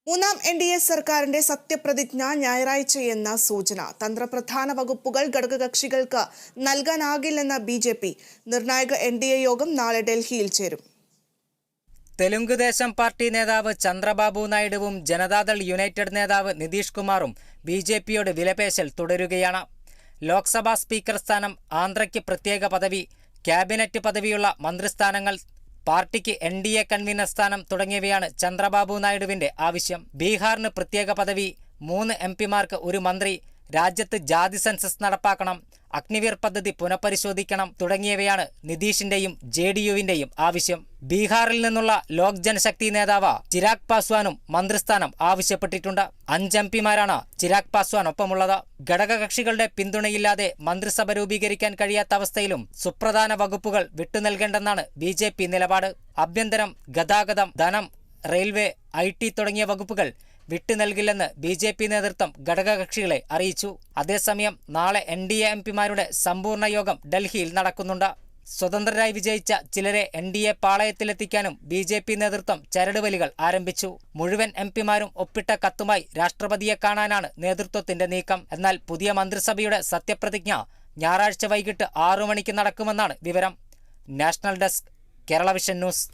മൂന്നാം NDA സർക്കാരിന്റെ സത്യപ്രതിജ്ഞ ഞായറാഴ്ചയെന്ന സൂചന. തന്ത്രപ്രധാന വകുപ്പുകൾ ഘടകകക്ഷികൾക്ക് നൽകാനാകില്ലെന്ന BJP. നിർണായക NDA യോഗം നാളെ ഡൽഹിയിൽ ചേരും. തെലുങ്കുദേശം പാർട്ടി നേതാവ് ചന്ദ്രബാബു നായിഡുവും ജനതാദൾ യുണൈറ്റഡ് നേതാവ് നിതീഷ് കുമാറും BJPയോട് വിലപേശൽ തുടരുകയാണ്. ലോക്സഭാ സ്പീക്കർ സ്ഥാനം, ആന്ധ്രയ്ക്ക് പ്രത്യേക പദവി, ക്യാബിനറ്റ് പദവിയുള്ള മന്ത്രിസ്ഥാനങ്ങൾ, പാർട്ടിക്ക് NDA കൺവീനർ സ്ഥാനം തുടങ്ങിയവയാണ് ചന്ദ്രബാബു നായിഡുവിന്റെ ആവശ്യം. ബീഹാറിന് പ്രത്യേക പദവി, 3 MP-മാർക്ക് 1 മന്ത്രി, രാജ്യത്ത് ജാതി സെൻസസ് നടപ്പാക്കണം, അഗ്നിവീർ പദ്ധതി പുനഃപരിശോധിക്കണം തുടങ്ങിയവയാണ് നിതീഷിന്റെയും JDUവിന്റെയും ആവശ്യം. ബീഹാറിൽ നിന്നുള്ള ലോക് ജനശക്തി നേതാവ് ചിരാഗ് പാസ്വാനും മന്ത്രിസ്ഥാനം ആവശ്യപ്പെട്ടിട്ടുണ്ട്. 5 MP-മാരാണ് ചിരാഗ് പാസ്വാനൊപ്പമുള്ളത്. ഘടകകക്ഷികളുടെ പിന്തുണയില്ലാതെ മന്ത്രിസഭ രൂപീകരിക്കാൻ കഴിയാത്ത അവസ്ഥയിലും സുപ്രധാന വകുപ്പുകൾ വിട്ടുനൽകേണ്ടെന്നാണ് BJP നിലപാട്. ആഭ്യന്തരം, ഗതാഗതം, ധനം, റെയിൽവേ, IT തുടങ്ങിയ വകുപ്പുകൾ വിട്ടുനൽകില്ലെന്ന് BJP നേതൃത്വം ഘടകകക്ഷികളെ അറിയിച്ചു. അതേസമയം നാളെ NDA MP-മാരുടെ സമ്പൂർണ്ണ യോഗം ഡൽഹിയിൽ നടക്കുന്നുണ്ട്. സ്വതന്ത്രരായി വിജയിച്ച ചിലരെ NDA പാളയത്തിലെത്തിക്കാനും BJP നേതൃത്വം ചരടുവലികൾ ആരംഭിച്ചു. മുഴുവൻ MP-മാരും ഒപ്പിട്ട കത്തുമായി രാഷ്ട്രപതിയെ കാണാനാണ് നേതൃത്വത്തിന്റെ നീക്കം. എന്നാൽ പുതിയ മന്ത്രിസഭയുടെ സത്യപ്രതിജ്ഞ ഞായറാഴ്ച വൈകിട്ട് 6 മണിക്ക് നടക്കുമെന്നാണ് വിവരം. National desk, Kerala vision news.